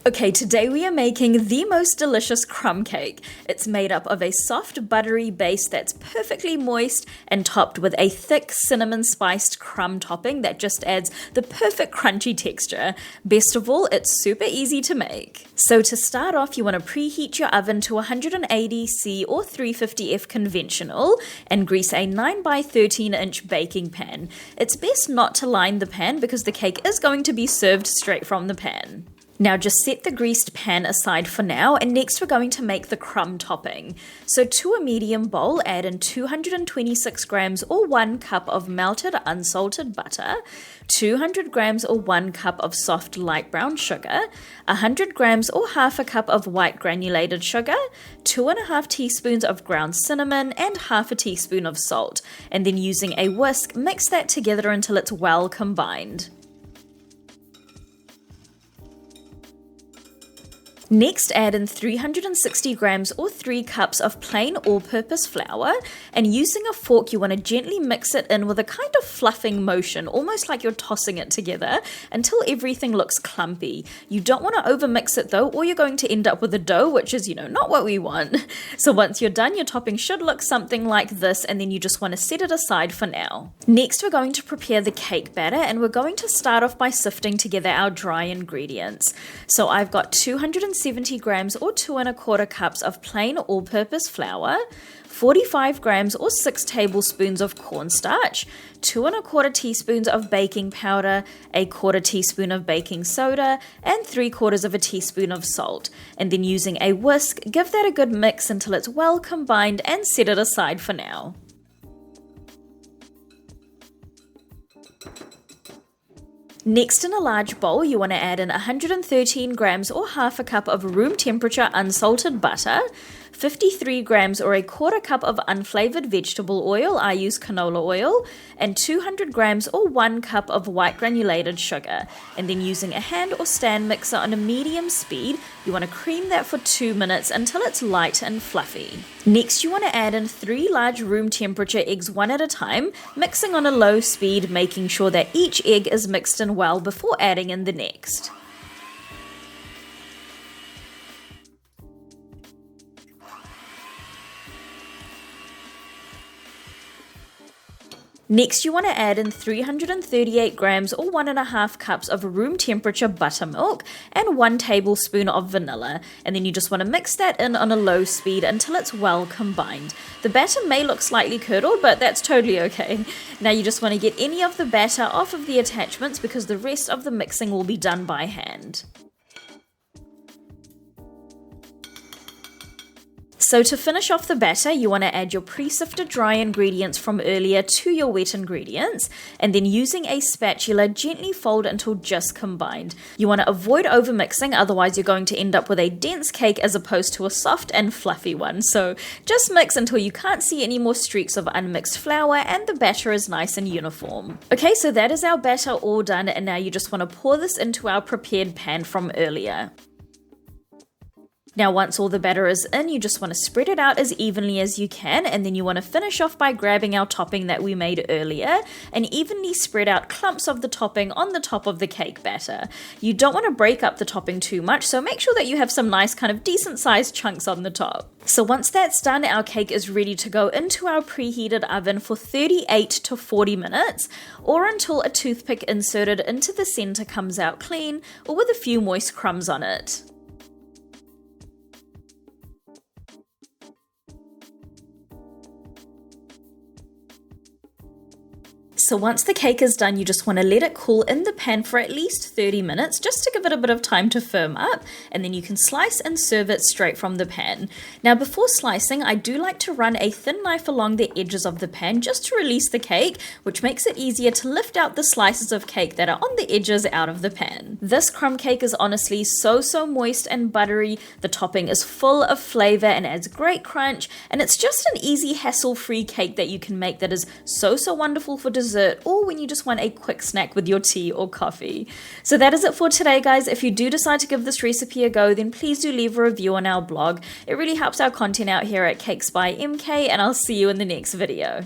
Okay, today we are making the most delicious crumb cake. It's made up of a soft buttery base that's perfectly moist and topped with a thick cinnamon spiced crumb topping that just adds the perfect crunchy texture. Best of all, it's super easy to make. So to start off, you want to preheat your oven to 180°C or 350°F conventional and grease a 9x13" baking pan. It's best not to line the pan because the cake is going to be served straight from the pan. Now just set the greased pan aside for now, and next we're going to make the crumb topping. So to a medium bowl, add in 226 grams or 1 cup of melted unsalted butter, 200 grams or 1 cup of soft light brown sugar, 100 grams or half a cup of white granulated sugar, 2.5 teaspoons of ground cinnamon, and half a teaspoon of salt. And then using a whisk, mix that together until it's well combined. Next, add in 360 grams or 3 cups of plain all-purpose flour, and using a fork you want to gently mix it in with a kind of fluffing motion, almost like you're tossing it together, until everything looks clumpy. You don't want to overmix it though, or you're going to end up with a dough, which is, not what we want. So once you're done, your topping should look something like this, and then you just want to set it aside for now. Next, we're going to prepare the cake batter, and we're going to start off by sifting together our dry ingredients. So I've got 270 grams or 2¼ cups of plain all-purpose flour, 45 grams or 6 tablespoons of cornstarch, 2¼ teaspoons of baking powder, 1/4 teaspoon of baking soda, and 3/4 teaspoon of salt. And then using a whisk, give that a good mix until it's well combined and set it aside for now. Next, in a large bowl, you want to add in 113 grams or half a cup of room temperature unsalted butter, 53 grams or 1/4 cup of unflavored vegetable oil, I use canola oil, and 200 grams or 1 cup of white granulated sugar. And then using a hand or stand mixer on a medium speed, you want to cream that for 2 minutes until it's light and fluffy. Next, you want to add in 3 large room temperature eggs one at a time, mixing on a low speed, making sure that each egg is mixed in well before adding in the next. Next, you want to add in 338 grams or 1½ cups of room temperature buttermilk and 1 tablespoon of vanilla. And then you just want to mix that in on a low speed until it's well combined. The batter may look slightly curdled, but that's totally okay. Now you just want to get any of the batter off of the attachments because the rest of the mixing will be done by hand. So to finish off the batter, you want to add your pre-sifted dry ingredients from earlier to your wet ingredients, and then using a spatula, gently fold until just combined. You want to avoid overmixing, otherwise you're going to end up with a dense cake as opposed to a soft and fluffy one. So just mix until you can't see any more streaks of unmixed flour and the batter is nice and uniform. Okay, so that is our batter all done, and now you just want to pour this into our prepared pan from earlier. Now once all the batter is in, you just want to spread it out as evenly as you can, and then you want to finish off by grabbing our topping that we made earlier and evenly spread out clumps of the topping on the top of the cake batter. You don't want to break up the topping too much, so make sure that you have some nice kind of decent sized chunks on the top. So once that's done, our cake is ready to go into our preheated oven for 38 to 40 minutes, or until a toothpick inserted into the center comes out clean or with a few moist crumbs on it. So once the cake is done, you just want to let it cool in the pan for at least 30 minutes, just to give it a bit of time to firm up, and then you can slice and serve it straight from the pan. Now before slicing, I do like to run a thin knife along the edges of the pan just to release the cake, which makes it easier to lift out the slices of cake that are on the edges out of the pan. This crumb cake is honestly so moist and buttery. The topping is full of flavor and adds great crunch, and it's just an easy hassle-free cake that you can make that is so wonderful for dessert, or when you just want a quick snack with your tea or coffee. So that is it for today, guys. If you do decide to give this recipe a go, then please do leave a review on our blog. It really helps our content out here at Cakes by MK, and I'll see you in the next video.